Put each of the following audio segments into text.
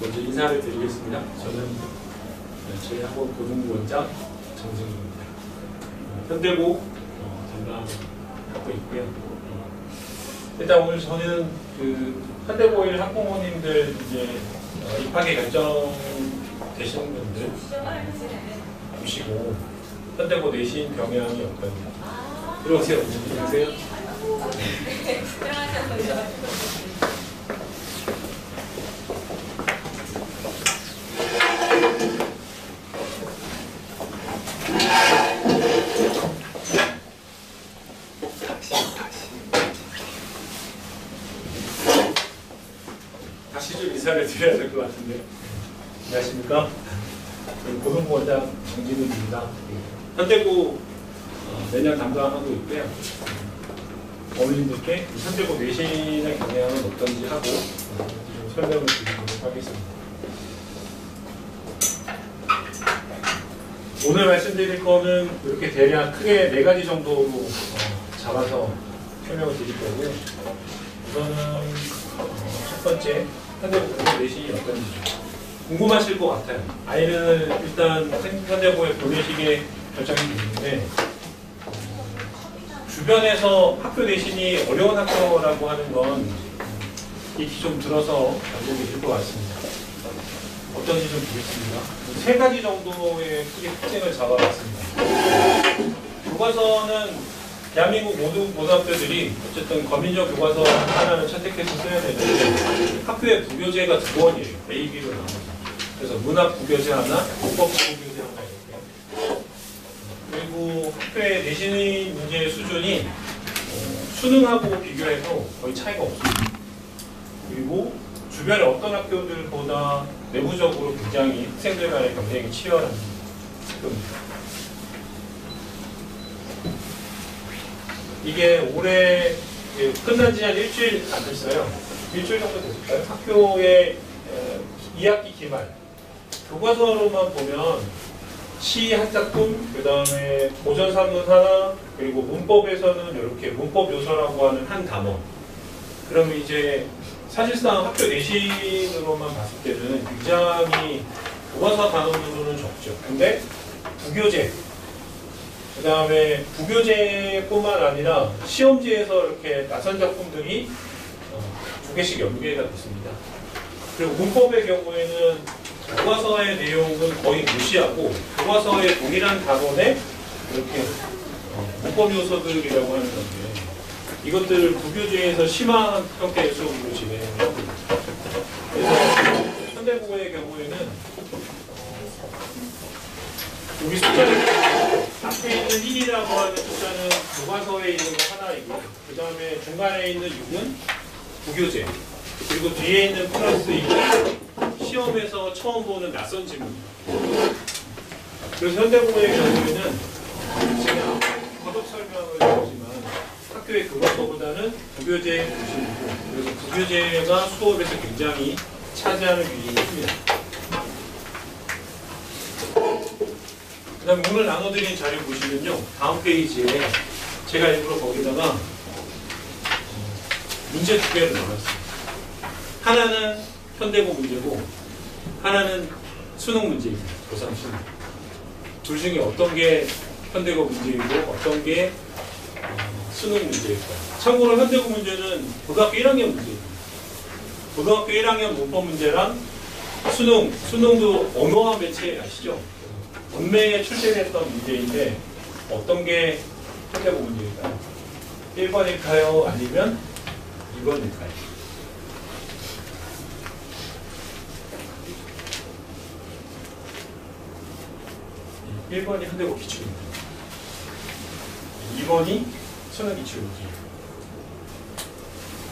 먼저 인사를 드리겠습니다. 저는 저희 학원 고등부원장 정승입니다. 현대고 담당하고 있고요. 일단 오늘 저는 현대고1 학부모님들 이제 입학에 결정되시는 분들 보시고 현대고 내신 경향이 어떤가. 들어오세요. 들어오세요. 다시 좀 인사를 드려야 될 것 같은데. 안녕하십니까? 고등부원장 정진훈입니다. 현대고 매년 담당하고 있고요. 어머님들께 현대고 내신의 경향은 어떤지 하고 좀 설명을 드리도록 하겠습니다. 오늘 말씀드릴 거는 이렇게 대략 크게 4가지 정도로 잡아서 설명을 드릴 거고요. 우선은 첫 번째, 현대고 내신이 어떤지 궁금하실 것 같아요. 아이를 일단 현대고에 보내시게 결정이 됐는데 주변에서 학교 내신이 어려운 학교라고 하는 건 익히 좀 들어서 알고 계실 것 같습니다. 어떤지 좀 보겠습니다. 3가지 정도의 크게 특징을 잡아봤습니다. 교과서는 대한민국 모든 고등학교들이 어쨌든 검인적 교과서 하나는 채택해서 써야 되는데 학교에 부교재가 2번이에요. A, B로 나눠서. 그래서 문학 부교재 하나, 문법 부교재 하나 이렇게. 그리고 학교의 내신의 문제의 수준이 수능하고 비교해서 거의 차이가 없습니다. 그리고 주변의 어떤 학교들보다 내부적으로 굉장히 학생들 간의 경쟁이 치열한 학교입니다. 이게 올해 끝난 지 한 일주일 안 됐어요. 일주일 정도 됐을까요? 학교의 2학기 기말 교과서로만 보면 시 한 작품, 그 다음에 고전 산문 하나, 그리고 문법에서는 이렇게 문법 요소라고 하는 한 단어. 그러면 이제 사실상 학교 내신으로만 봤을 때는 굉장히 교과서 단원으로는 적죠. 근데 부교재, 그 다음에 부교재뿐만 아니라 시험지에서 이렇게 낯선 작품들이 2개씩 연계가 됐습니다. 그리고 문법의 경우에는 교과서의 내용은 거의 무시하고 교과서의 동일한 단원에 이렇게 문법 요소들이라고 하는 건데 이것들을 부교재에서 심한 형태의 수업으로 진행을 하고 있습니다. 그래서 현대고의 경우에는 여기 숫자를 앞에 있는 1이라고 하는 숫자는 교과서에 있는 거 하나이고 그 다음에 중간에 있는 6은 부교재 그리고 뒤에 있는 플러스 2는 시험에서 처음 보는 낯선 지문. 그래서 현대고의 경우에는 제가 거듭 설명을 드리지만 학교의 교과서보다는 부교재의 중심이고 그래서 부교재가 수업에서 굉장히 차지하는 비중이 큽니다. 그 다음에 오늘 나눠드린 자료 보시면요. 다음 페이지에 제가 일부러 거기다가 문제 2개를 넣었습니다. 하나는 현대고 문제고 하나는 수능 문제입니다. 고3 수능. 둘 중에 어떤 게 현대고 문제이고 어떤 게 수능 문제일까요? 참고로 현대고 문제는 고등학교 1학년 문제입니다. 고등학교 1학년 문법 문제랑 수능도 언어와 매체 아시죠? 원매에 출제됐던 문제인데 어떤 게 현대고 문제일까요? 1번일까요? 아니면 2번일까요? 1번이 현대고 기출입니다. 2번이 수능 기출입니다.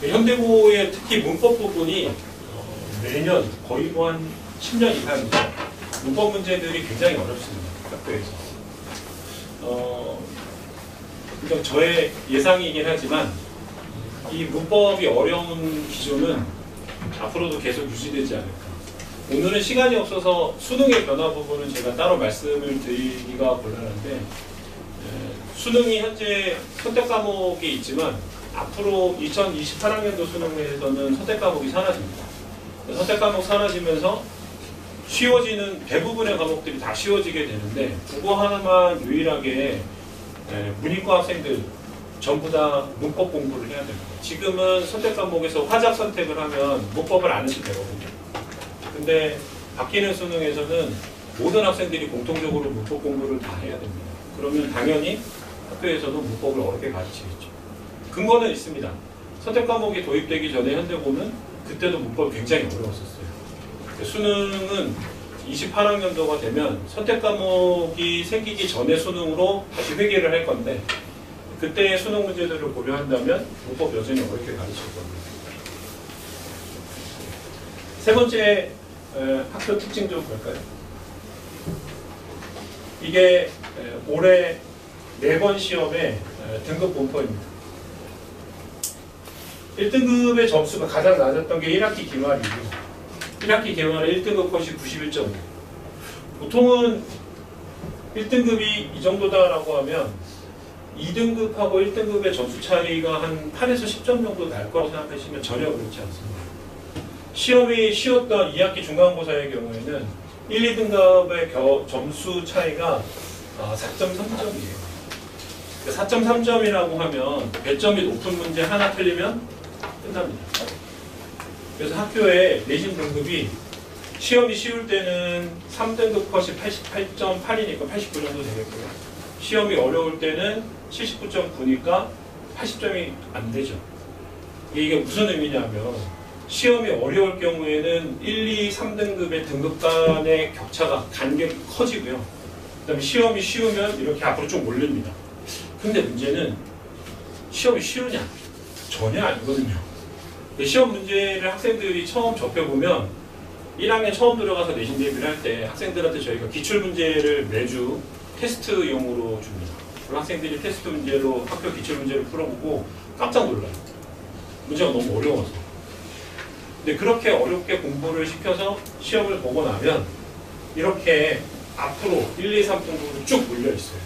현대고의 특히 문법 부분이 매년 거의 한 10년 이상이죠. 문법 문제들이 굉장히 어렵습니다. 학교에서. 그냥 저의 예상이긴 하지만 이 문법이 어려운 기조는 앞으로도 계속 유지되지 않을까. 오늘은 시간이 없어서 수능의 변화 부분은 제가 따로 말씀을 드리기가 곤란한데 수능이 현재 선택 과목이 있지만 앞으로 2028학년도 수능에서는 선택 과목이 사라집니다. 선택 과목 사라지면서 쉬워지는 대부분의 과목들이 다 쉬워지게 되는데 국어 하나만 유일하게 문이과 학생들 전부 다 문법 공부를 해야 됩니다. 지금은 선택 과목에서 화작 선택을 하면 문법을 안 해도 되거든요. 근데 바뀌는 수능에서는 모든 학생들이 공통적으로 문법 공부를 다 해야 됩니다. 그러면 당연히 학교에서도 문법을 어렵게 가르치겠죠. 근거는 있습니다. 선택 과목이 도입되기 전에 현대고는 그때도 문법이 굉장히 어려웠었어요. 수능은 28학년도가 되면 선택 과목이 생기기 전에 수능으로 다시 회귀를 할 건데 그때의 수능 문제들을 고려한다면 문법 여전히 어렵게 가르칠 겁니다. 세 번째 학교 특징 좀 볼까요? 이게 올해 4번 시험의 등급 본퍼입니다. 1등급의 점수가 가장 낮았던 게 1학기 기말이고 1학기 개말에 1등급 컷이 91.5. 보통은 1등급이 이 정도다라고 하면 2등급하고 1등급의 점수 차이가 한 8에서 10점 정도 날 거라고 생각하시면 전혀 그렇지 않습니다. 시험이 쉬웠던 2학기 중간고사의 경우에는 1, 2등급의 점수 차이가 4.3점이에요. 4.3점이라고 하면 배점이 높은 문제 하나 틀리면 끝납니다. 그래서 학교의 내신 등급이 시험이 쉬울 때는 3등급 컷이 88.8이니까 89 정도 되겠고요. 시험이 어려울 때는 79.9니까 80점이 안 되죠. 이게 무슨 의미냐면 시험이 어려울 경우에는 1, 2, 3등급의 등급 간의 격차가 간격이 커지고요. 그 다음에 시험이 쉬우면 이렇게 앞으로 좀 올립니다. 근데 문제는 시험이 쉬우냐? 전혀 아니거든요. 시험 문제를 학생들이 처음 접해보면 1학년 처음 들어가서 내신 대비를 할 때 학생들한테 저희가 기출문제를 매주 테스트용으로 줍니다. 그럼 학생들이 테스트 문제로 학교 기출문제를 풀어보고 깜짝 놀라요. 문제가 너무 어려워서. 근데 그렇게 어렵게 공부를 시켜서 시험을 보고 나면 이렇게 앞으로 1, 2, 3등급으로 쭉 몰려있어요.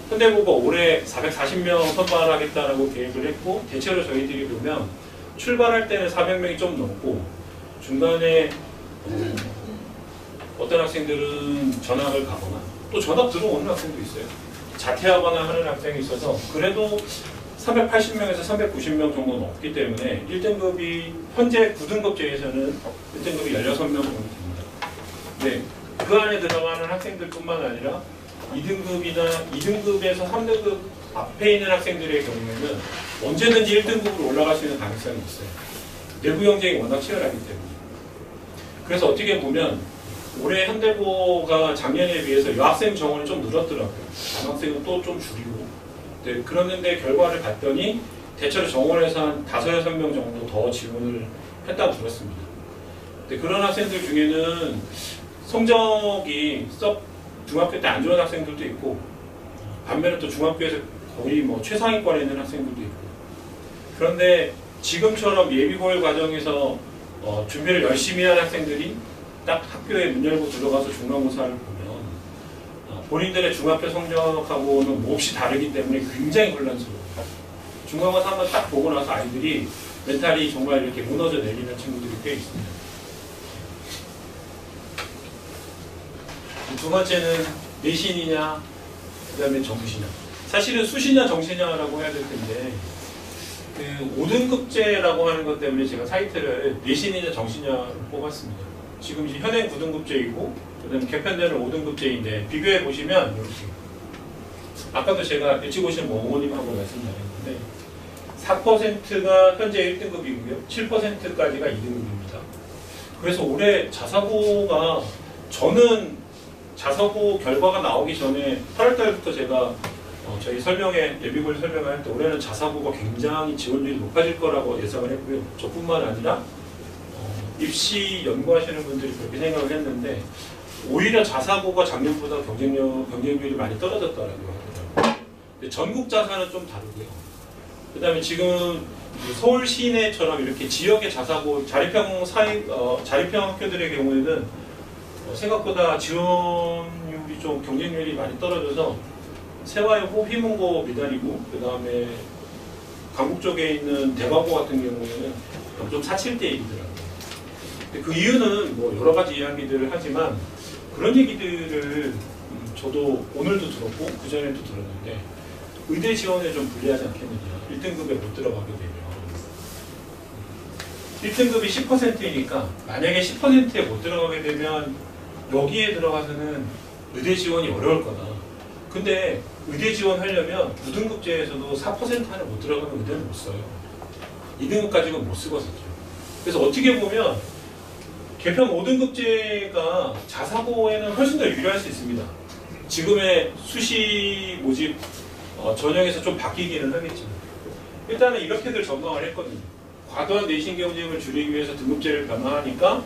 현대고가 올해 440명 선발하겠다라고 계획을 했고 대체로 저희들이 보면 출발할 때는 400명이 좀 넘고 중간에 어떤 학생들은 전학을 가거나 또 전학 들어오는 학생도 있어요. 자퇴하거나 하는 학생이 있어서 그래도 380명에서 390명 정도는 없기 때문에 1등급이 현재 9등급제에서는 1등급이 16명 정도 됩니다. 네, 그 안에 들어가는 학생들뿐만 아니라 2등급이나 2등급에서 3등급 앞에 있는 학생들의 경우에는 언제든지 1등급으로 올라갈 수 있는 가능성이 있어요. 내부 경쟁이 워낙 치열하기 때문에. 그래서 어떻게 보면 올해 현대고가 작년에 비해서 여학생 정원이 좀 늘었더라고요. 남학생은 또 좀 줄이고. 네, 그랬는데 결과를 봤더니 대체로 정원에서 한 5, 6명 정도 더 지원을 했다고 들었습니다. 네, 그런 학생들 중에는 성적이 썩 중학교 때 안 좋은 학생들도 있고 반면에 또 중학교에서 거의 뭐 최상위권에 있는 학생들도 있고 그런데 지금처럼 예비고일 과정에서 준비를 열심히 한 학생들이 딱 학교에 문 열고 들어가서 중간고사를 보면 본인들의 중학교 성적하고는 몹시 다르기 때문에 굉장히 혼란스러워요. 중간고사 한번 딱 보고 나서 아이들이 멘탈이 정말 이렇게 무너져 내리는 친구들이 꽤 있습니다. 두 번째는 내신이냐, 그 다음에 정시냐. 사실은 수시냐 정시냐라고 해야 될 텐데 그 5등급제라고 하는 것 때문에 제가 사이트를 내신이냐 정시냐를 뽑았습니다. 지금 이제 현행 9등급제이고 그 다음에 개편되는 5등급제인데 비교해 보시면 이렇게 아까도 제가 일찍 오신 어머님하고 말씀드렸는데 4%가 현재 1등급이고요. 7%까지가 2등급입니다. 그래서 올해 자사고가 저는 자사고 결과가 나오기 전에 8월달부터 제가 저희 예비고일 설명을 할 때 올해는 자사고가 굉장히 지원율이 높아질 거라고 예상을 했고요. 저뿐만 아니라 입시 연구하시는 분들이 그렇게 생각을 했는데 오히려 자사고가 작년보다 경쟁률이 많이 떨어졌다라고 하더라고요. 근데 전국 자사는 좀 다르고요. 그 다음에 지금 서울 시내처럼 이렇게 지역의 자사고 자립형 학교들의 경우에는 생각보다 지원율이 좀 경쟁률이 많이 떨어져서 세화의 휘문고 미달이고 그 다음에 강북 쪽에 있는 대과고 같은 경우에는 좀 4, 7대 1이더라고요. 근데 그 이유는 뭐 여러 가지 이야기들을 하지만 그런 얘기들을 저도 오늘도 들었고 그전에도 들었는데 의대 지원에 좀 불리하지 않겠느냐. 1등급에 못 들어가게 되면 1등급이 10%이니까 만약에 10%에 못 들어가게 되면 여기에 들어가서는 의대 지원이 어려울 거다. 근데 의대 지원하려면 9등급제에서도 4% 안에 못 들어가면 의대는 못 써요. 2등급까지는 못 쓰거든요. 그래서 어떻게 보면 개편 5등급제가 자사고에는 훨씬 더 유리할 수 있습니다. 지금의 수시 모집 전형에서 좀 바뀌기는 하겠지만 일단은 이렇게들 전망을 했거든요. 과도한 내신 경쟁을 줄이기 위해서 등급제를 변화하니까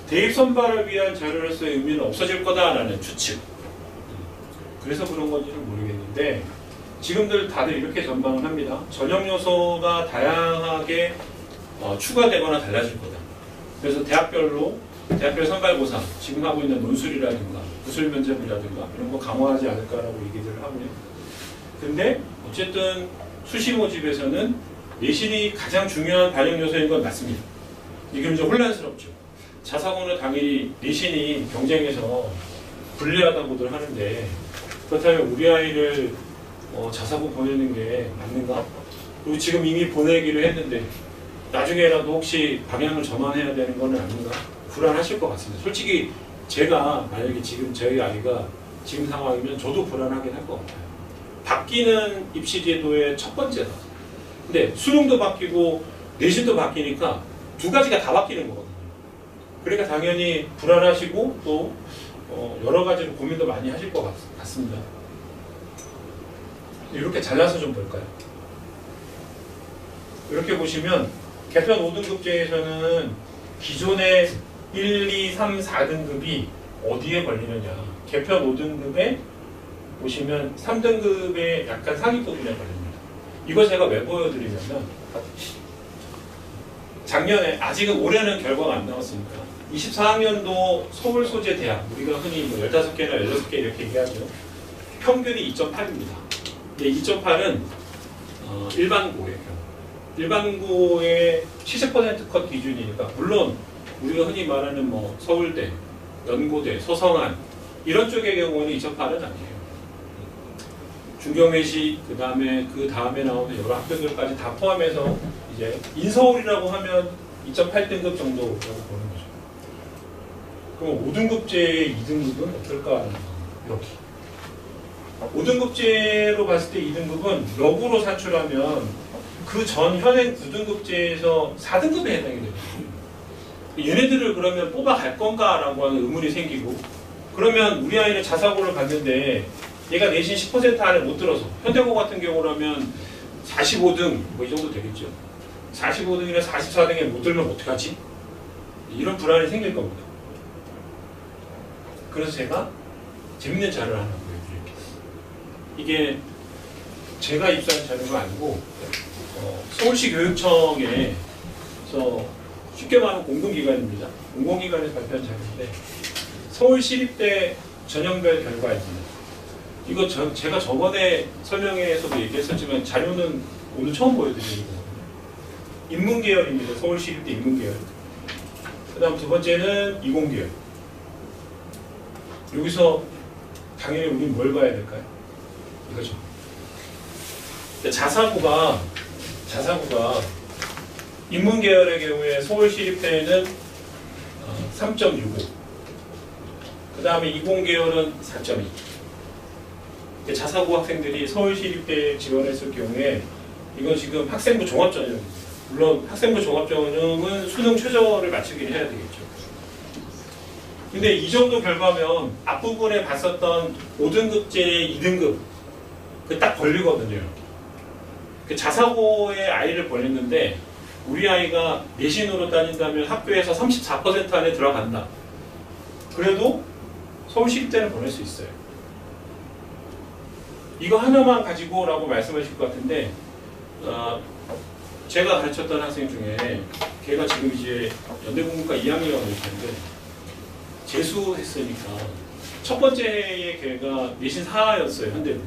대입 선발을 위한 자료로서의 의미는 없어질 거다라는 추측. 그래서 그런 건지는 모르겠는데 지금들 다들 이렇게 전망을 합니다. 전형 요소가 다양하게 추가되거나 달라질 거다. 그래서 대학별 선발고사, 지금 하고 있는 논술이라든가 구술 면접이라든가 이런 거 강화하지 않을까라고 얘기를 하고요. 근데 어쨌든 수시 모집에서는 내신이 가장 중요한 반영 요소인 건 맞습니다. 이게 좀 혼란스럽죠. 자사고는 당연히 내신이 경쟁에서 불리하다고들 하는데 그렇다면 우리 아이를 자사고 보내는 게 맞는가? 그리고 지금 이미 보내기로 했는데 나중에라도 혹시 방향을 전환해야 되는 건 아닌가? 불안하실 것 같습니다. 솔직히 제가 만약에 지금 저희 아이가 지금 상황이면 저도 불안하긴 할 것 같아요. 바뀌는 입시 제도의 첫 번째다. 근데 수능도 바뀌고 내신도 바뀌니까 두 가지가 다 바뀌는 거거든요. 그러니까 당연히 불안하시고 또 여러 가지로 고민도 많이 하실 것 같습니다. 이렇게 잘라서 좀 볼까요? 이렇게 보시면 개편 5등급제에서는 기존의 1, 2, 3, 4등급이 어디에 걸리느냐. 개편 5등급에 보시면 3등급의 약간 상위 부분에 걸립니다. 이거 제가 왜 보여드리냐면 작년에 아직은 올해는 결과가 안 나왔으니까 24학년도 서울 소재 대학 우리가 흔히 뭐 15개나 16개 이렇게 얘기하죠. 평균이 2.8입니다. 근데 2.8은 일반고의 경우. 일반고의 70% 컷 기준이니까 물론 우리가 흔히 말하는 뭐 서울대, 연고대, 서성한 이런 쪽의 경우는 2.8은 아니에요. 중경외시 그 다음에 나오는 여러 학교들까지 다 포함해서 이제 인서울이라고 하면 2.8등급 정도라고 보는 거죠. 그럼 5등급제의 2등급은 어떨까? 여기 5등급제로 봤을 때 2등급은 역으로 산출하면 그 전 현행 9등급제에서 4등급에 해당이 됩니다. 얘네들을 그러면 뽑아갈 건가라고 하는 의문이 생기고 그러면 우리 아이는 자사고를 갔는데 얘가 내신 10% 안에 못 들어서 현대고 같은 경우라면 45등 뭐 이 정도 되겠죠. 45등이나 44등에 못 들면 어떡하지? 이런 불안이 생길 겁니다. 그래서 제가 재밌는 자료를 하나 보여드릴게요. 이게 제가 입수한 자료가 아니고 서울시 교육청에서 쉽게 말하면 공공기관입니다. 공공기관에서 발표한 자료인데 서울시립대 전형별 결과입니다. 이거 제가 저번에 설명회에서도 얘기했었지만 자료는 오늘 처음 보여드리는 거거든요. 인문계열입니다. 서울시립대 인문계열. 그 다음 두 번째는 이공계열. 여기서 당연히 우리는 뭘 봐야 될까요? 이거죠. 자사고가 인문계열의 경우에 서울시립대는 3.65. 그 다음에 이공계열은 4.2. 자사고 학생들이 서울시립대에 지원했을 경우에 이건 지금 학생부 종합전형입니다. 물론 학생부 종합전형은 수능 최저를 맞추긴 해야 되겠죠. 근데 이 정도 결과면 앞부분에 봤었던 5등급제 2등급 그 딱 걸리거든요. 그 자사고의 아이를 보냈는데 우리 아이가 내신으로 따진다면 학교에서 34% 안에 들어간다. 그래도 서울시립대는 보낼 수 있어요. 이거 하나만 가지고 라고 말씀하실 것 같은데 제가 가르쳤던 학생 중에 걔가 지금 이제 연대국문과 2학년이 올 텐데 재수했으니까 첫 번째 해에 걔가 내신 4였어요. 현대는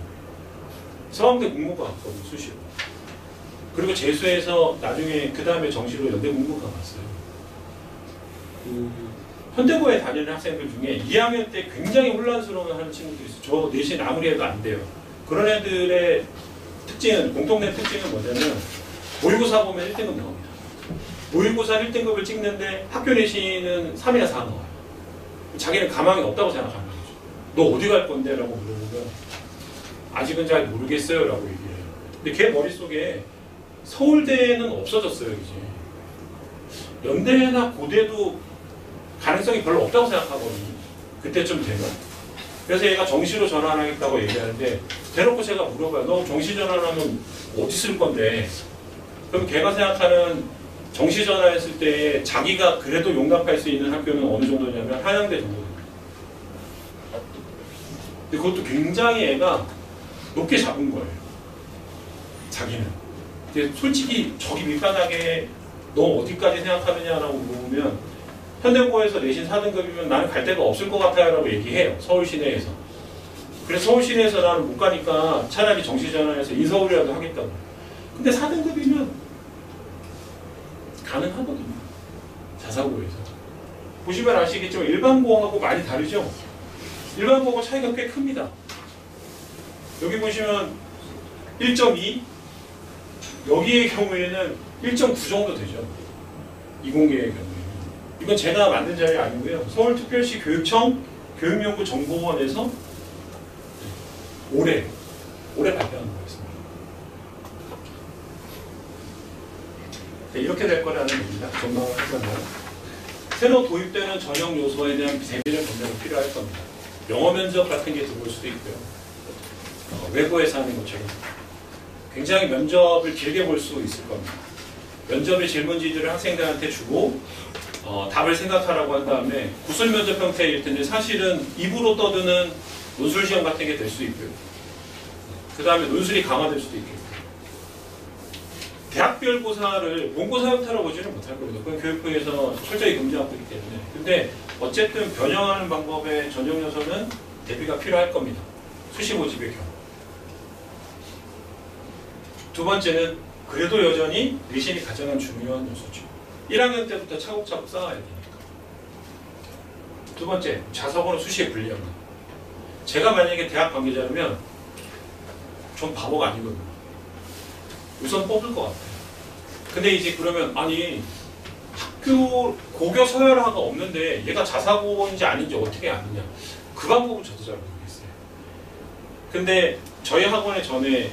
서강대 국문과 갔거든요. 수시로. 그리고 재수해서 나중에 그 다음에 정시로 연대 국문과 갔어요. 현대고에 다니는 학생들 중에 2학년 때 굉장히 혼란스러워하는 친구들이 있어요. 저 내신 아무리 해도 안 돼요. 그런 애들의 특징은, 공통된 특징은 뭐냐면 모의고사 보면 1등급 나옵니다. 모의고사 1등급을 찍는데 학교 내신은 3이나 4 나와요. 자기는 가망이 없다고 생각하는 거죠. 너 어디 갈 건데? 라고 물어보면 아직은 잘 모르겠어요 라고 얘기해요. 근데 걔 머릿속에 서울대는 없어졌어요. 이제 연대나 고대도 가능성이 별로 없다고 생각하거든요. 그때쯤 되면. 그래서 얘가 정시로 전환하겠다고 얘기하는데 대놓고 제가 물어봐요. 너 정시 전환하면 어디 쓸 건데? 그럼 걔가 생각하는 정시 전환했을 때 자기가 그래도 용납할 수 있는 학교는 어느 정도냐면 한양대 정도 됩니다. 근데 그것도 굉장히 애가 높게 잡은 거예요. 자기는. 근데 솔직히 저기 밑바닥에 너 어디까지 생각하느냐라고 물어보면 현대고에서 내신 4등급이면 나는 갈 데가 없을 것 같아요 라고 얘기해요. 서울 시내에서. 그래서 서울 시내에서 나는 못 가니까 차라리 정시 전환해서 인서울이라도 하겠다고. 근데 4등급이면 가능하거든요. 자사고에서. 보시면 아시겠지만 일반고하고 많이 다르죠? 일반고하고 차이가 꽤 큽니다. 여기 보시면 1.2, 여기의 경우에는 1.9 정도 되죠. 이공계의 경우에는. 이건 제가 만든 자리 아니고요. 서울특별시 교육청 교육연구정보원에서 올해 발표한 거였습니다. 네, 이렇게 될 거라는 얘기입니다. 전망을 했었나요? 새로 도입되는 전형 요소에 대한 세밀한 검증이 필요할 겁니다. 영어 면접 같은 게 들어올 수도 있고요. 외부에서 하는 것처럼 굉장히 면접을 길게 볼 수 있을 겁니다. 면접의 질문지들을 학생들한테 주고 답을 생각하라고 한 다음에 구술 면접 형태일 텐데 사실은 입으로 떠드는 논술 시험 같은 게 될 수 있고요. 그 다음에 논술이 강화될 수도 있겠고. 대학별 고사를 본고사 형태로 보지는 못할 겁니다. 그건 교육부에서 철저히 금지하고 있기 때문에. 근데 어쨌든 변형하는 방법의 전형 요소는 대비가 필요할 겁니다. 수시 모집의 경우. 두 번째는 그래도 여전히 내신이 가장 중요한 요소죠. 1학년 때부터 차곡차곡 쌓아야 되니까. 두 번째, 자사고는 수시에 불리합니다. 제가 만약에 대학 관계자라면 전 바보가 아니거든요. 우선 뽑을 것 같아요. 근데 이제 그러면 아니 학교 고교 서열화가 없는데 얘가 자사고인지 아닌지 어떻게 아느냐. 그 방법은 저도 잘 모르겠어요. 근데 저희 학원에 전에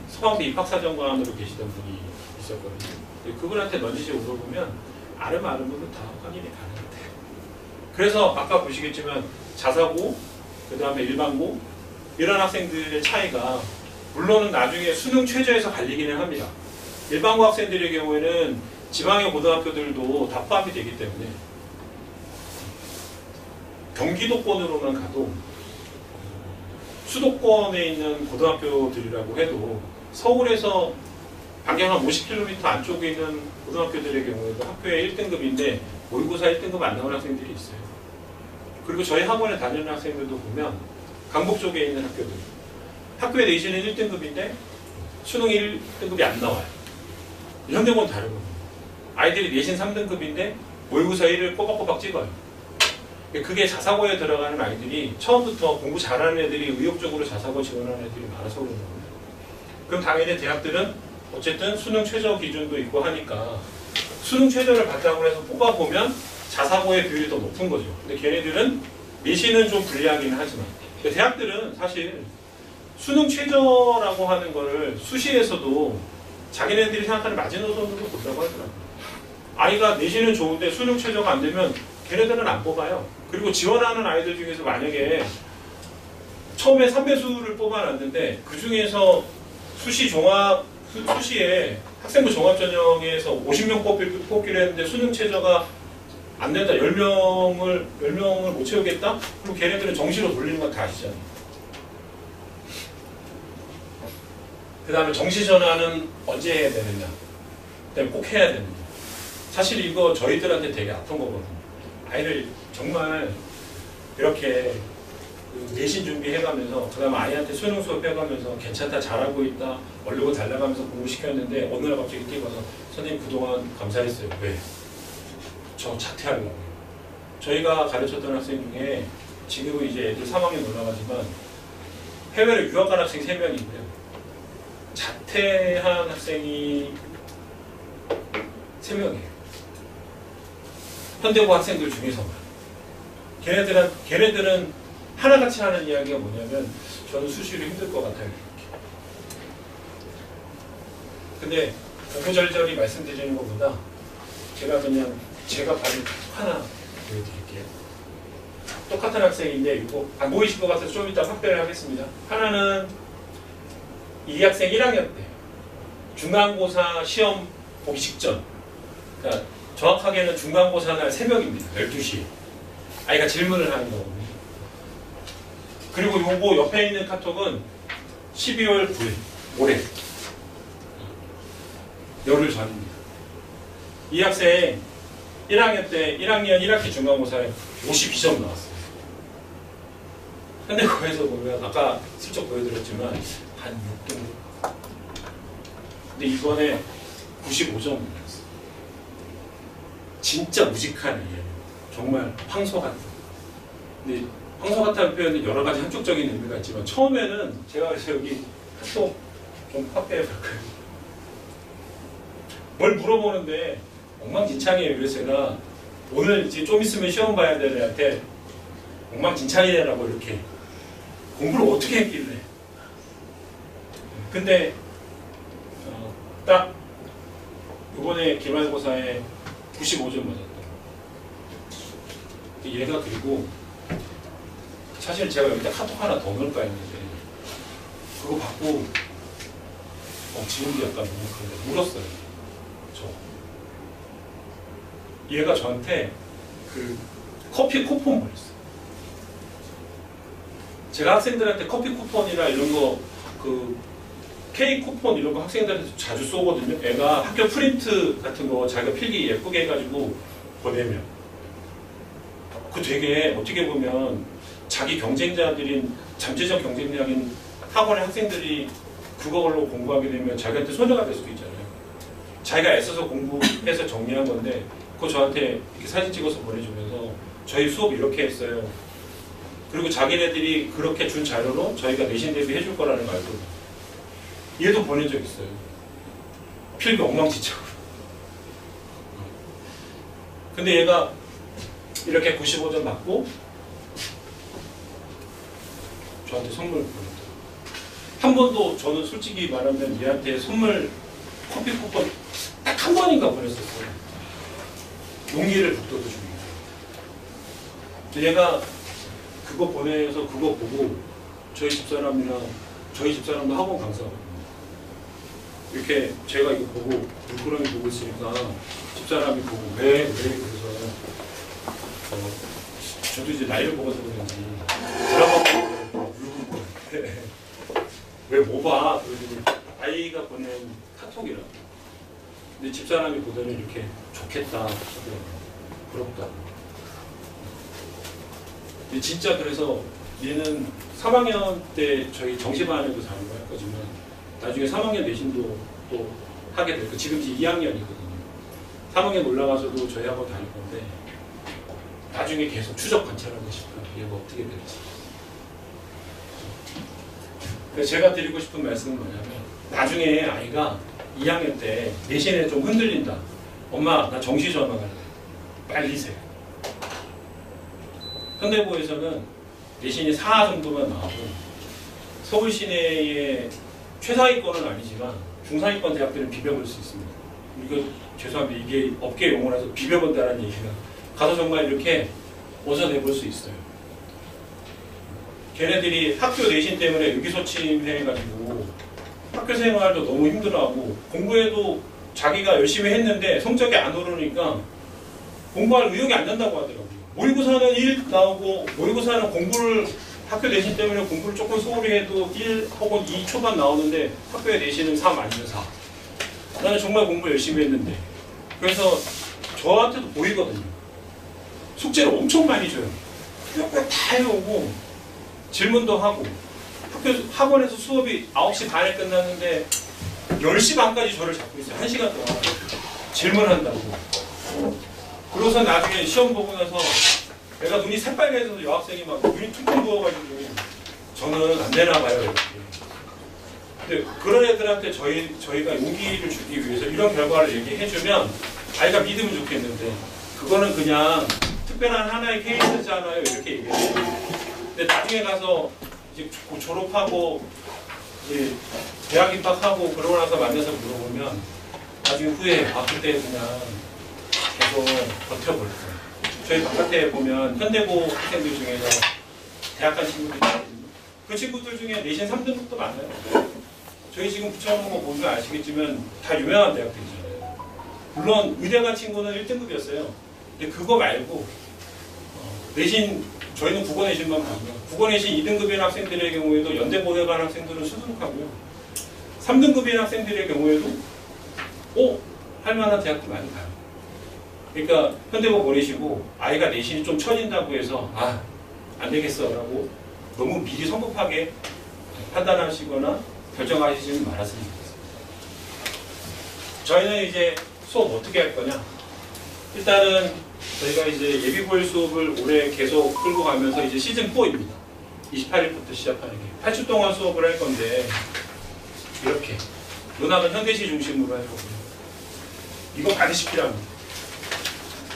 서강대 입학사정관으로 계시던 분이 있었거든요. 그분한테 넌지시 물어보면 아름아름으로 다 확인이 가능하대요. 그래서 아까 보시겠지만 자사고, 그 다음에 일반고 이런 학생들의 차이가 물론은 나중에 수능 최저에서 갈리기는 합니다. 일반고 학생들의 경우에는 지방의 고등학교들도 다 포함이 되기 때문에 경기도권으로만 가도 수도권에 있는 고등학교들이라고 해도 서울에서 반경 한 50km 안쪽에 있는 고등학교들의 경우에도 학교에 1등급인데 모의고사 1등급 안 나오는 학생들이 있어요. 그리고 저희 학원에 다니는 학생들도 보면 강북 쪽에 있는 학교들 학교에 내신은 1등급인데 수능 1등급이 안 나와요. 현대고는 다르거든요. 아이들이 내신 3등급인데 모의고사 1을 꼬박꼬박 찍어요. 그게 자사고에 들어가는 아이들이 처음부터 공부 잘하는 애들이 의욕적으로 자사고 지원하는 애들이 많아서 그런 거예요. 그럼 당연히 대학들은 어쨌든 수능 최저 기준도 있고 하니까 수능 최저를 바탕으로 해서 뽑아보면 자사고의 비율이 더 높은 거죠. 근데 걔네들은 내신은 좀 불리하기는 하지만 대학들은 사실 수능 최저라고 하는 거를 수시에서도 자기네들이 생각하는 마지노선으로 본다고 하더라고요. 아이가 내신은 좋은데 수능 최저가 안 되면 걔네들은 안 뽑아요. 그리고 지원하는 아이들 중에서 만약에 처음에 3배수를 뽑아놨는데 그 중에서 수시에 학생부 종합전형에서 50명 뽑기로 했는데 수능 최저가 안 된다. 10명을 못 채우겠다? 그럼 걔네들은 정시로 돌리는 건 다 아시잖아요. 그 다음에 정시 전환은 언제 해야 되느냐? 그다음에 꼭 해야 되느냐? 사실 이거 저희들한테 되게 아픈 거거든요. 아이를 정말 이렇게 내신 준비해가면서 그 다음에 아이한테 수능 수업 해가면서 괜찮다 잘하고 있다 얼르고 달라가면서 공부시켰는데 어느 날 갑자기 뛰어가서 선생님 그동안 감사했어요. 왜? 저 자퇴하려고요. 저희가 가르쳤던 학생 중에 지금은 이제 애들 3학년 올라가지만 해외로 유학 간 학생 3명이고요. 자퇴한 학생이 3명이에요. 현대고 학생들 중에서만. 걔네들은 하나같이 하는 이야기가 뭐냐면 저는 수시로 힘들 것 같아요. 이렇게. 근데 구구절절히 말씀드리는 것보다 제가 바로 하나 보여드릴게요. 똑같은 학생인데 이거 안 보이실 것 같아서 좀 이따 확대를 하겠습니다. 하나는 이 학생 1학년 때 중간고사 시험 보기 직전, 그러니까 정확하게는 중간고사 날 새벽입니다. 12시 아이가 질문을 하는 거거든요. 그리고 요거 옆에 있는 카톡은 12월 9일 올해 열흘 전입니다. 이 학생 1학년 때 1학년 1학기 중간고사에 52점 나왔어요. 근데 거기서 보면 아까 슬쩍 보여드렸지만 한 6등. 근데 이번에 95점 나왔어요. 진짜 무식한 애예요. 정말 황소 같은. 근데 황소 같다는 표현은 여러 가지 한쪽적인 의미가 있지만 처음에는 제가 그래서 여기 카톡 좀 확대해 볼까요? 뭘 물어보는데 엉망진창이에요. 그래서 제가 오늘 이제 좀 있으면 시험 봐야 되는 애한테 엉망진창이라고 이렇게 공부를 어떻게 했길래. 근데 딱 이번에 기말고사에 95점 맞았다. 얘가 그리고 사실 제가 여기다 카톡 하나 더 넣을까 했는데 그거 받고 지는 게 약간 너무 그런데 울었어요. 얘가 저한테 그 커피 쿠폰 보냈어요. 제가 학생들한테 커피 쿠폰이나 이런 거, 그 케이크 쿠폰 이런 거 학생들한테 자주 쏘거든요. 애가 학교 프린트 같은 거 자기가 필기 예쁘게 해가지고 보내면 그 되게 어떻게 보면 자기 경쟁자들인 잠재적 경쟁자인 학원의 학생들이 그걸로 공부하게 되면 자기한테 손해가 될 수도 있잖아요. 자기가 애써서 공부해서 정리한 건데 그거 저한테 이렇게 사진 찍어서 보내주면서 저희 수업 이렇게 했어요. 그리고 자기네들이 그렇게 준 자료로 저희가 내신 대비 해줄 거라는 거 알고 얘도 보낸 적 있어요. 필기 엉망진창으로. 근데 얘가 이렇게 95점 맞고 저한테 선물 보냈어요. 한 번도 저는 솔직히 말하면 얘한테 선물 커피 쿠폰 딱 한 번인가 보냈었어요. 용기를 북돋워 줍니다. 얘가 그거 보내서 그거 보고 저희 집사람도 학원 강사거든요. 이렇게 제가 이거 보고 물끄러미 보고 있으니까 집사람이 보고 왜 그래서 저도 이제 나이를 먹어서 그런지 드라마 보고 울고 거예요. 왜 뭐 봐? 아이가 보낸 카톡이라고. 근데 집사람이 보더니 이렇게 좋겠다. 부럽다. 근데 진짜 그래서 얘는 3학년 때 저희 정시반에도 다니고 할 거지만 나중에 3학년 내신도 또 하게 될 거. 지금 이제 2학년이거든요. 3학년 올라가서도 저희 학원 다닐 건데 나중에 계속 추적 관찰하고 싶어요. 얘가 어떻게 될지. 그래서 제가 드리고 싶은 말씀은 뭐냐면 나중에 아이가 2학년 때 내신에 좀 흔들린다. 엄마 나 정시 전화 갈래. 빨리 세요. 현대고에서는 내신이 4 정도만 나오고 서울 시내의 최상위권은 아니지만 중상위권 대학들은 비벼볼 수 있습니다. 이거 죄송합니다. 이게 업계 용어라서 비벼본다는 얘기가 가서 정말 이렇게 얻어내볼 수 있어요. 걔네들이 학교 내신 때문에 의기소침해가지고 학교 생활도 너무 힘들어하고 공부에도 자기가 열심히 했는데 성적이 안 오르니까 공부할 의욕이 안 난다고 하더라고요. 모의고사는 1 나오고 모의고사는 공부를 학교 내신 때문에 공부를 조금 소홀히 해도 1 혹은 2 초반 나오는데 학교에 내신은 3 아니면 4. 나는 정말 공부 열심히 했는데. 그래서 저한테도 보이거든요. 숙제를 엄청 많이 줘요. 뼈뼈 다 해오고 질문도 하고 학원에서 수업이 9시 반에 끝났는데 10시 반까지 저를 잡고 있어요. 1시간 동안 질문한다고. 그러고서 나중에 시험 보고 나서 애가 눈이 새빨개져서 여학생이 막 눈이 퉁퉁 부어가지고 저는 안 되나 봐요. 이렇게. 근데 그런 애들한테 저희가 용기를 주기 위해서 이런 결과를 얘기해주면 아이가 믿으면 좋겠는데 그거는 그냥 특별한 하나의 케이스잖아요. 이렇게 얘기해요. 근데 나중에 가서 이제 곧 졸업하고 이제 대학 입학하고 그러고 나서 만나서 물어보면 나중에 후에 그때 그냥 계속 버텨볼 거예요. 저희 바깥에 보면 현대고 학생들 중에서 대학 간 친구들이 있거든요. 그 친구들 중에 내신 3등급도 많아요. 저희 지금 붙여놓은 거 보면 아시겠지만 다 유명한 대학들이잖아요. 물론 의대 간 친구는 1등급이었어요. 근데 그거 말고 내신 저희는 국어 내신만 보면 국어 내신 2등급인 학생들의 경우에도 연대고에 간 학생들은 수두룩하고요. 3등급인 학생들의 경우에도 할만한 대학도 많이 가요. 그러니까 현대고 보내시고 아이가 내신이 좀 처진다고 해서 안 되겠어 라고 너무 미리 성급하게 판단하시거나 결정하시지 말았으면 좋겠습니다. 저희는 이제 수업 어떻게 할 거냐? 일단은 저희가 이제 예비고일 수업을 올해 계속 끌고 가면서 이제 시즌 4입니다. 28일부터 시작하는 게 8주 동안 수업을 할 건데 이렇게 문학은 현대시 중심으로 할 거고요. 이거 반드시 필요합니다.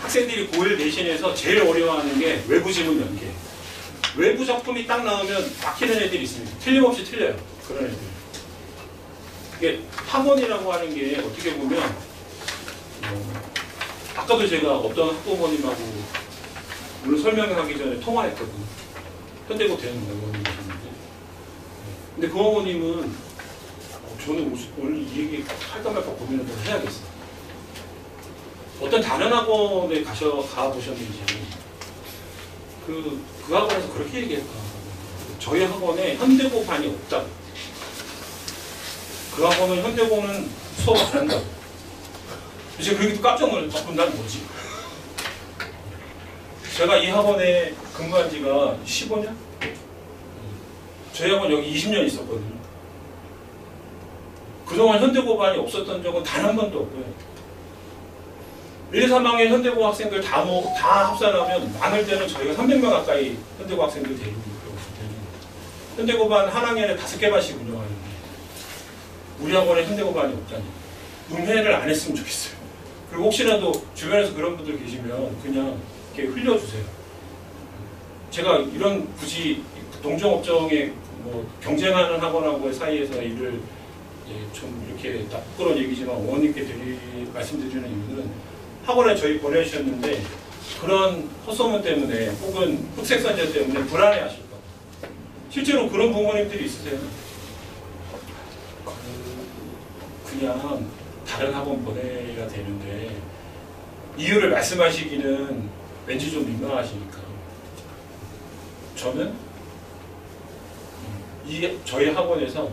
학생들이 고1 내신에서 제일 어려워하는 게 외부 지문 연계. 외부 작품이 딱 나오면 막히는 애들이 있습니다. 틀림없이 틀려요. 그런 애들. 이게 학원이라고 하는 게 어떻게 보면 아까도 제가 어떤 학부모님하고 오늘 설명하기 전에 통화했거든요. 현대고 대학 의원님이셨는데 근데 그 어머님은 저는 오늘 이 얘기 할까 말까 고민을 좀 해야겠어요. 어떤 다른 학원에 가보셨는지 그 학원에서 그렇게 얘기했다. 저희 학원에 현대고반이 없다고. 그 학원은 현대고는 수업 안 한다고. 제가 그렇게 깜짝 놀랐어요. 그럼 난 뭐지? 제가 이 학원에 근무한 지가 15년? 저희 학원 여기 20년 있었거든요. 그동안 현대고반이 없었던 적은 단 한 번도 없고요. 1, 3학년 현대고 학생들 다 합산하면 많을 때는 저희가 300명 가까이 현대고 학생들 데리고 있거든요. 현대고반 한 학년에 5개반씩 운영하는데 우리 학원에 현대고반이 없다니 음해를 안 했으면 좋겠어요. 그리고 혹시라도 주변에서 그런 분들 계시면 그냥 이렇게 흘려주세요. 제가 이런 굳이 동종업종에 뭐 경쟁하는 학원하고의 사이에서 일을 좀 이렇게 부끄러운 얘기지만 어머님께 말씀드리는 이유는 학원에 저희 보내주셨는데 그런 헛소문 때문에 혹은 흑색선제 때문에 불안해하실 거. 실제로 그런 부모님들이 있으세요. 그냥 다른 학원 보내야 되는데 이유를 말씀하시기는 왠지 좀 민망하시니까 저는 저희 학원에서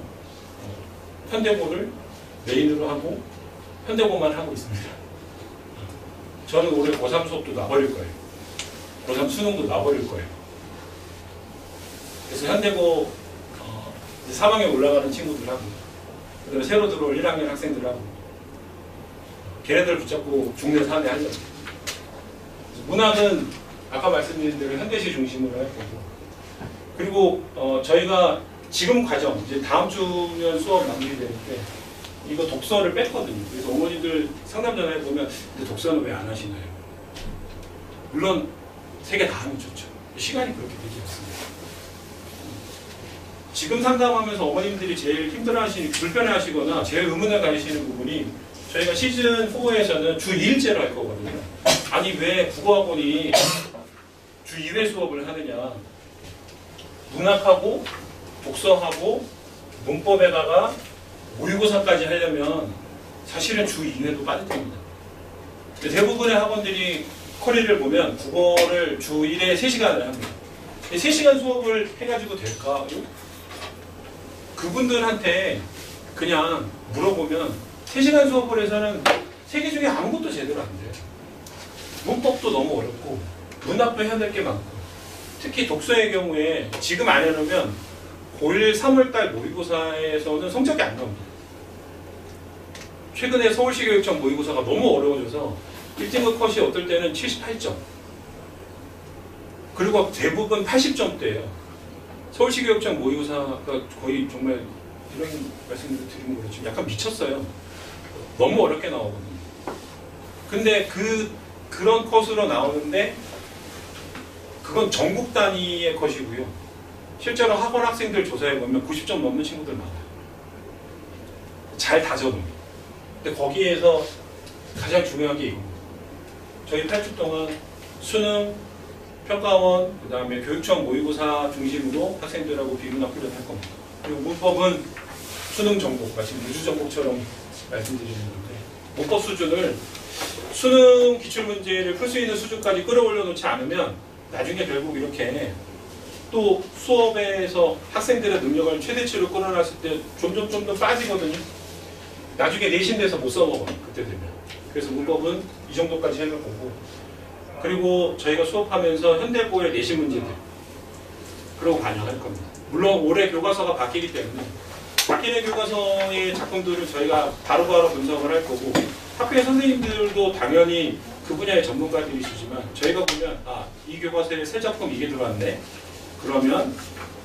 현대고를 메인으로 하고 현대고만 하고 있습니다. 저는 올해 고3 수업도 놔버릴 거예요. 고3 수능도 놔버릴 거예요. 그래서 현대고 3학년 올라가는 친구들하고 그다음에 새로 들어올 1학년 학생들하고 걔네들 붙잡고 중내 사내 하려고. 문학은 아까 말씀드린 대로 현대시 중심으로 할 거고 그리고 저희가 지금 과정 이제 다음 주면 수업 마무리되는데 이거 독서를 뺐거든요. 그래서 어머니들 상담 전화해 보면 근데 독서는 왜 안 하시나요? 물론 3개 다 하면 좋죠. 시간이 그렇게 되지 않습니다. 지금 상담하면서 어머님들이 제일 힘들어하시는 불편해하시거나 제일 의문을 가지시는 부분이 저희가 시즌 4에서는 주 2일째로 할 거거든요. 아니 왜 국어학원이 주 2회 수업을 하느냐? 문학하고 독서하고 문법에다가 모의고사까지 하려면 사실은 주 2회도 빠듯합니다. 대부분의 학원들이 커리를 보면 국어를 주 1회 3시간을 합니다. 3시간 수업을 해가지고 될까요? 그분들한테 그냥 물어보면 3시간 수업을 해서는 3개 중에 아무것도 제대로 안 돼요. 문법도 너무 어렵고 문학도 해야 될 게 많고 특히 독서의 경우에 지금 안 해놓으면 고1 3월달 모의고사에서는 성적이 안 나옵니다. 최근에 서울시교육청 모의고사가 너무 어려워져서 1등급 컷이 어떨 때는 78점 그리고 대부분 80점대예요. 서울시교육청 모의고사가 거의 정말 이런 말씀을 드리는 거예요. 지금 약간 미쳤어요. 너무 어렵게 나오거든요. 근데 그런 컷으로 나오는데 그건 전국 단위의 컷이고요. 실제로 학원 학생들 조사해 보면 90점 넘는 친구들 많아요. 잘 다져놓은. 근데 거기에서 가장 중요한 게 이겁니다. 저희 8주 동안 수능, 평가원, 그 다음에 교육청 모의고사 중심으로 학생들하고 비문학 훈련을 할 겁니다. 그리고 문법은 수능 정복, 마치 우주 정복처럼 말씀드리는 건데, 문법 수준을 수능 기출문제를 풀 수 있는 수준까지 끌어올려 놓지 않으면 나중에 결국 이렇게 또 수업에서 학생들의 능력을 최대치로 끌어놨을 때 점점 좀 더 빠지거든요. 나중에 내신돼서 못 써먹어요. 그때 되면. 그래서 문법은 이 정도까지 해놓을 거고, 그리고 저희가 수업하면서 현대고의 내신 문제들 그러고 반영할 겁니다. 물론 올해 교과서가 바뀌기 때문에 바뀌는 교과서의 작품들을 저희가 바로바로 분석을 할 거고, 학교의 선생님들도 당연히 그 분야의 전문가들이시지만 저희가 보면 이 교과서에 새 작품 이게 들어왔네. 그러면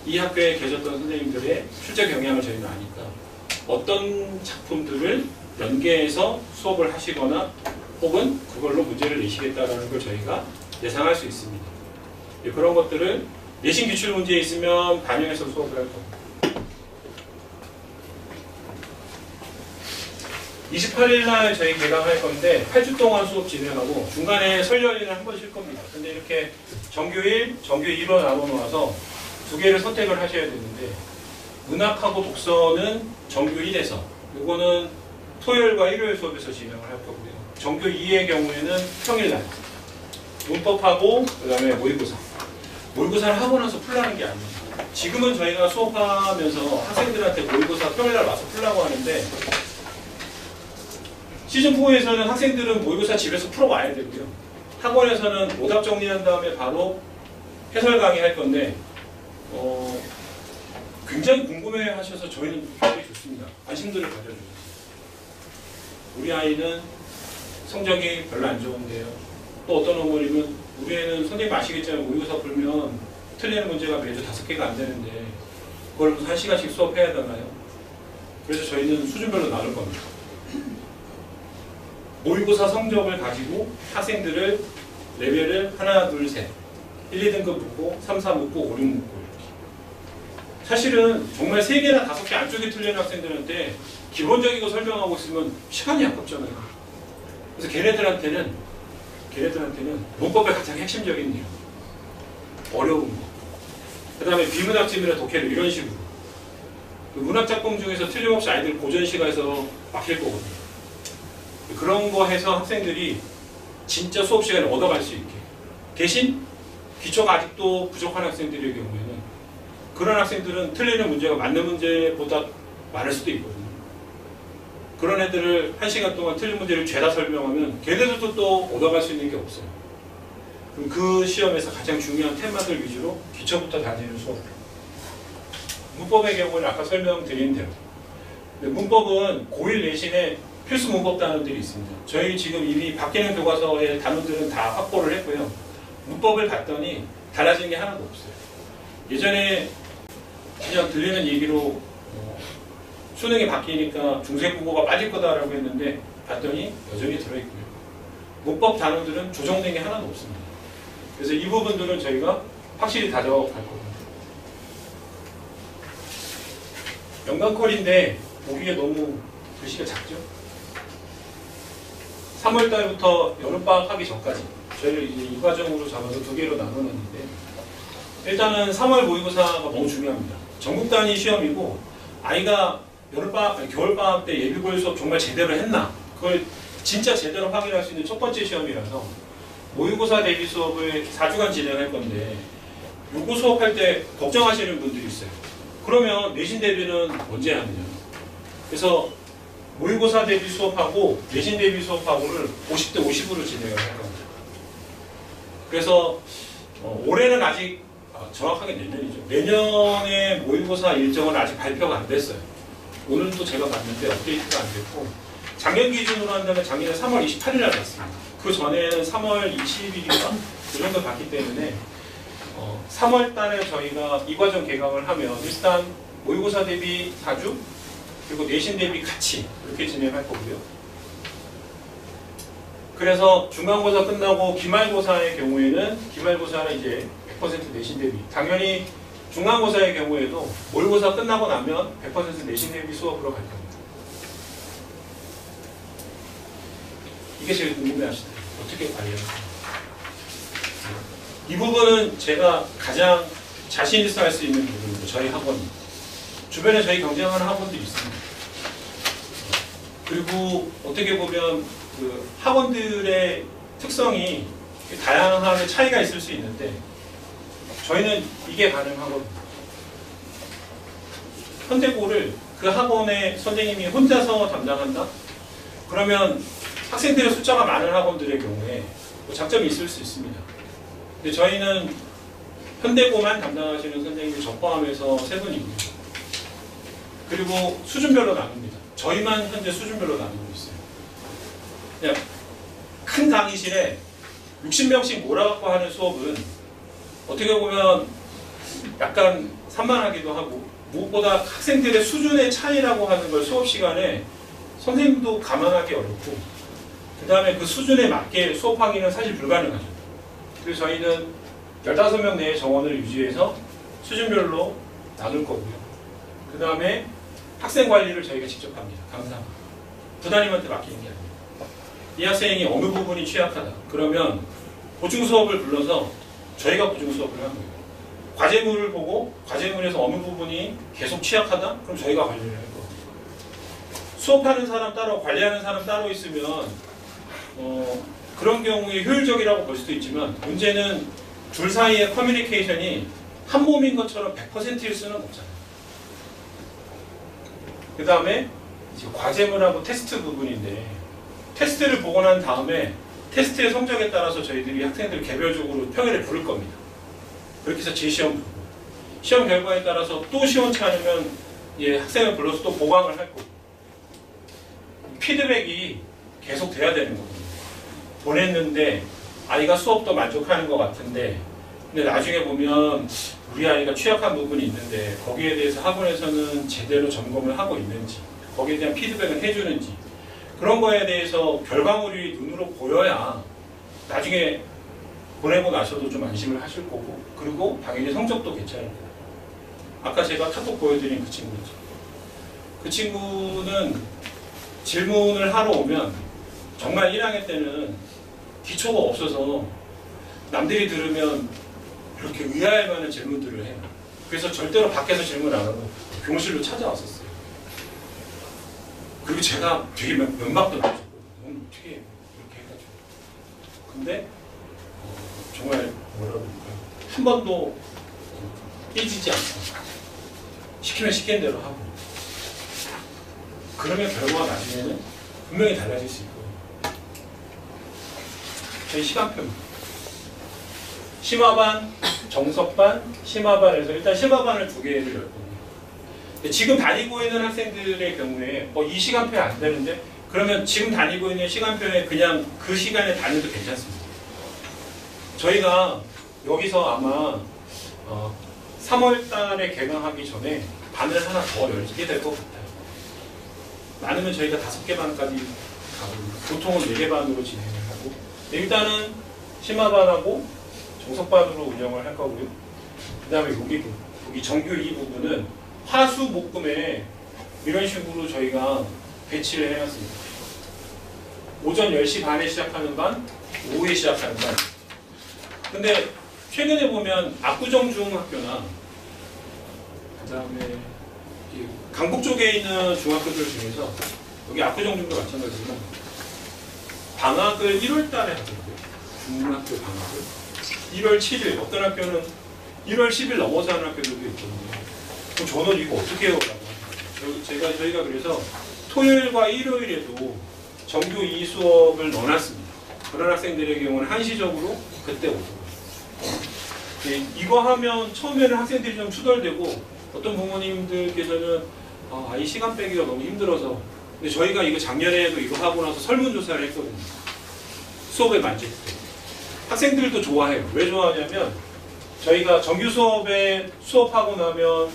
이 학교에 계셨던 선생님들의 실제 경향을 저희는 아니까 어떤 작품들을 연계해서 수업을 하시거나 혹은 그걸로 문제를 내시겠다라는 걸 저희가 예상할 수 있습니다. 그런 것들을 내신 기출 문제에 있으면 반영해서 수업을 할 겁니다. 28일 날 저희 개강할 건데 8주 동안 수업 진행하고 중간에 설 연휴를 한 번 쉴 겁니다. 근데 이렇게 정규 1, 정규 2로 나눠 놓아서 두 개를 선택을 하셔야 되는데, 문학하고 독서는 정규 1에서, 이거는 토요일과 일요일 수업에서 진행을 할 거고요. 정규 2의 경우에는 평일날 문법하고 그 다음에 모의고사. 모의고사를 하고 나서 풀라는 게 아닙니다. 지금은 저희가 수업하면서 학생들한테 모의고사 평일날 와서 풀라고 하는데, 시즌4에서는 학생들은 모의고사 집에서 풀어와야 되고요. 학원에서는 오답 정리한 다음에 바로 해설 강의 할 건데, 굉장히 궁금해 하셔서 저희는 굉장히 좋습니다. 관심들을 가져주세요. 우리 아이는 성적이 별로 안 좋은데요. 또 어떤 어머니는 우리 애는 선생님 아시겠지만 모의고사 풀면 틀리는 문제가 매주 5개가 안 되는데 그걸 무슨 1시간씩 수업해야 되나요? 그래서 저희는 수준별로 나눌 겁니다. 모의고사 성적을 가지고 학생들을 레벨을 하나, 둘, 셋 1, 2등급 묻고 3, 4 묻고 5, 6 묻고 이렇게. 사실은 정말 3개나 5개 안쪽에 틀리는 학생들한테 기본적인 거 설명하고 있으면 시간이 아깝잖아요. 그래서 걔네들한테는 문법의 가장 핵심적인 내용, 어려운 거, 그 다음에 비문학집이나 독해를 이런 식으로 문학작품 중에서 틀림없이 아이들 고전시가에서 막힐 거거든요. 그런 거 해서 학생들이 진짜 수업 시간에 얻어갈 수 있게. 대신 기초가 아직도 부족한 학생들의 경우에는 그런 학생들은 틀리는 문제가 맞는 문제보다 많을 수도 있거든요. 그런 애들을 1시간 동안 틀린 문제를 죄다 설명하면 걔네들도 또 얻어갈 수 있는 게 없어요. 그럼 그 시험에서 가장 중요한 테마들 위주로 기초부터 다지는 수업. 문법의 경우는 아까 설명드린 대로. 문법은 고1 내신에 필수 문법 단원들이 있습니다. 저희 지금 이미 바뀌는 교과서의 단원들은 다 확보를 했고요. 문법을 봤더니 달라진 게 하나도 없어요. 예전에 그냥 들리는 얘기로 수능이 바뀌니까 중세국어가 빠질 거다라고 했는데 봤더니 여전히 들어있고요. 문법 단원들은 조정된 게 하나도 없습니다. 그래서 이 부분들은 저희가 확실히 다져갈 겁니다. 연간컬인데 보기에 너무 글씨가 작죠? 3월 달부터 여름방학 하기 전까지 저희를 이제 이 과정으로 잡아서 2개로 나눠놨는데, 일단은 3월 모의고사가 너무 중요합니다. 전국 단위 시험이고 아이가 여름방학, 겨울방학 때 예비고일 수업 정말 제대로 했나? 그걸 진짜 제대로 확인할 수 있는 첫 번째 시험이라서 모의고사 대비 수업을 4주간 진행할 건데, 요거 수업할 때 걱정하시는 분들이 있어요. 그러면 내신 대비는 언제 하느냐? 그래서 모의고사 대비 수업하고 내신 대비 수업하고를 50대 50으로 진행을 할 겁니다. 그래서 올해는 아직 정확하게 내년이죠. 내년에 모의고사 일정은 아직 발표가 안 됐어요. 오늘도 제가 봤는데 업데이트가 안 됐고, 작년 기준으로 한다면 작년에 3월 28일 날 봤습니다. 그 전에는 3월 20일인가 그 정도 봤기 때문에 3월 달에 저희가 이 과정 개강을 하면 일단 모의고사 대비 4주 그리고 내신 대비 같이 이렇게 진행할 거고요. 그래서 중간고사 끝나고 기말고사의 경우에는 기말고사는 이제 100% 내신 대비. 당연히 중간고사의 경우에도 모의고사 끝나고 나면 100% 내신 대비 수업으로 갈 겁니다. 이게 제일 궁금해하시더라고요. 어떻게 관리할까요? 이 부분은 제가 가장 자신 있어 할 수 있는 부분이고 저희 학원 주변에 저희 경쟁하는 학원들이 있습니다. 그리고 어떻게 보면 그 학원들의 특성이 다양한 차이가 있을 수 있는데 저희는 이게 가능하거든요. 현대고를 그 학원의 선생님이 혼자서 담당한다? 그러면 학생들의 숫자가 많은 학원들의 경우에 뭐 장점이 있을 수 있습니다. 근데 저희는 현대고만 담당하시는 선생님을 저 포함해서 3분이고요. 그리고 수준별로 나눕니다. 저희만 현재 수준별로 나누고 있어요. 그냥 큰 강의실에 60명씩 몰아갖고 하는 수업은 어떻게 보면 약간 산만하기도 하고 무엇보다 학생들의 수준의 차이라고 하는 걸 수업 시간에 선생님도 감안하기 어렵고 그 다음에 그 수준에 맞게 수업하기는 사실 불가능하죠. 그래서 저희는 15명 내의 정원을 유지해서 수준별로 나눌 거고요. 그 다음에 학생 관리를 저희가 직접 합니다. 강사. 부담님한테 맡기는 게 아닙니다. 이 학생이 어느 부분이 취약하다. 그러면 보충 수업을 불러서 저희가 보충 수업을 하는 거예요. 과제물을 보고 과제물에서 어느 부분이 계속 취약하다? 그럼 저희가 관리를 할 거예요. 수업하는 사람 따로 관리하는 사람 따로 있으면 그런 경우에 효율적이라고 볼 수도 있지만 문제는 둘 사이의 커뮤니케이션이 한 몸인 것처럼 100%일 수는 없잖아요. 그 다음에 이제 과제물하고 테스트 부분인데 테스트를 보고 난 다음에 테스트의 성적에 따라서 저희들이 학생들 개별적으로 평일에 부를 겁니다. 그렇게 해서 재시험 보고 시험 결과에 따라서 또 시원치 않으면 학생을 불러서 또 보강을 할 거고 피드백이 계속 돼야 되는 거거든요. 보냈는데 아이가 수업도 만족하는 것 같은데 근데 나중에 보면 우리 아이가 취약한 부분이 있는데 거기에 대해서 학원에서는 제대로 점검을 하고 있는지 거기에 대한 피드백을 해주는지 그런 거에 대해서 결과물이 눈으로 보여야 나중에 보내고 나서도 좀 안심을 하실 거고 그리고 당연히 성적도 괜찮을 거고 아까 제가 카톡 보여드린 그 친구죠. 그 친구는 질문을 하러 오면 정말 1학년 때는 기초가 없어서 남들이 들으면 이렇게 의아할 만한 질문들을 해요. 그래서 절대로 밖에서 질문 안 하고 교무실로 찾아왔었어요. 그리고 제가 되게 면박도 나죠. 어떻게 이렇게 해가지고. 근데 정말 뭐라 그럴까요? 한 번도 삐지지 않고 시키면 시키는 대로 하고 그러면 결과가 나중에는 분명히 달라질 수 있고 저희 시간표입니다. 심화반, 정석반, 심화반에서 일단 심화반을 2개를 열 거고요. 지금 다니고 있는 학생들의 경우에 이 시간표에 안 되는데 그러면 지금 다니고 있는 시간표에 그냥 그 시간에 다녀도 괜찮습니다. 저희가 여기서 아마 3월 달에 개강하기 전에 반을 하나 더 열게 될 것 같아요. 많으면 저희가 5개 반까지 가고 보통은 4개 반으로 진행을 하고 일단은 심화반하고 정석반으로 운영을 할 거고요. 그 다음에 여기 정규 2 부분은 화수 목금에 이런 식으로 저희가 배치를 해놨습니다. 오전 10시 반에 시작하는 반, 오후에 시작하는 반. 근데 최근에 보면 압구정중학교나 그 다음에 강북 쪽에 있는 중학교들 중에서 여기 압구정중도 마찬가지지만 방학을 1월 달에 하더라고요. 중학교 방학을. 1월 7일, 어떤 학교는 1월 10일 넘어서 하는 학교들도 있거든요. 그럼 저는 이거 어떻게 해요? 저희가 그래서 토요일과 일요일에도 정규 2 수업을 넣어놨습니다. 그런 학생들의 경우는 한시적으로 그때 오고. 이거 하면 처음에는 학생들이 좀 투덜대고 어떤 부모님들께서는 아이 시간 빼기가 너무 힘들어서 근데 저희가 이거 작년에도 이거 하고 나서 설문조사를 했거든요. 수업에 만족도. 학생들도 좋아해요. 왜 좋아하냐면 저희가 정규 수업에 수업하고 나면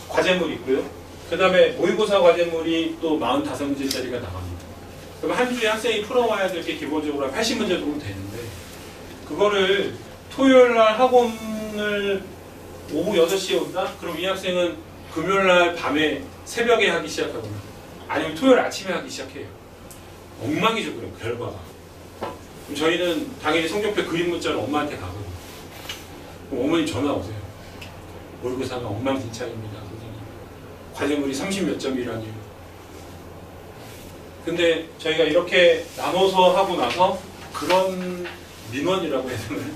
과제물 있고요. 그 다음에 모의고사 과제물이 또 45문제짜리가 나갑니다. 그럼 한 주에 학생이 풀어와야 될 게 기본적으로 한 80문제 정도 되는데 그거를 토요일 날 학원을 오후 6시에 온다? 그럼 이 학생은 금요일 날 밤에 새벽에 하기 시작하거나 아니면 토요일 아침에 하기 시작해요. 엉망이죠, 그럼 결과가. 그럼 저희는 당연히 성적표 그림 문자를 엄마한테 가거든요. 그럼 어머님 전화 오세요. 모의고사가 엉망진창입니다, 선생님. 과제물이 30몇 점이라니요. 근데 저희가 이렇게 나눠서 하고 나서 그런 민원이라고 해야 되나요?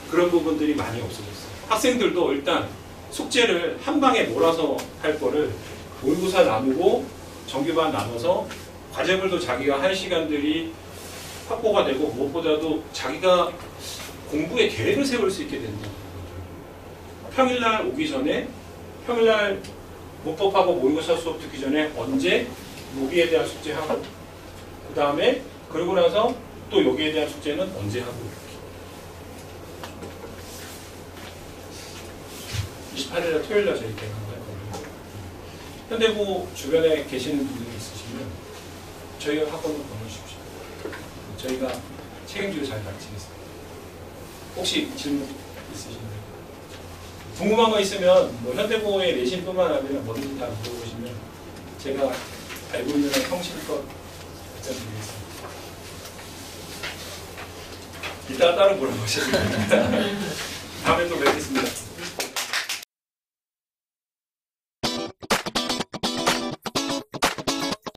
그런 부분들이 많이 없어졌어요. 학생들도 일단 숙제를 한 방에 몰아서 할 거를 모의고사 나누고 정규반 나눠서 과제물도 자기가 할 시간들이 확보가 되고 무엇보다도 자기가 공부의 계획을 세울 수 있게 된다. 평일날 오기 전에 평일날 문법하고 모의고사 수업 듣기 전에 언제 여기에 대한 숙제하고 그 다음에 그러고 나서 또 여기에 대한 숙제는 언제 하고 28일날 토요일날 저희 개강할 거고요. 현대고 주변에 계시는 분들이 있으시면 저희 학원으로 보내주십시오. 저희가 책임지고 잘 가르치겠습니다. 혹시 질문 있으신가요? 궁금한 거 있으면 뭐 현대고의 내신뿐만 아니라 뭐든지 다 물어보시면 제가 알고 있는 성실껏 답변드리겠습니다. 이따가 따로 물어보셔도 됩니다. 다음에 또 뵙겠습니다.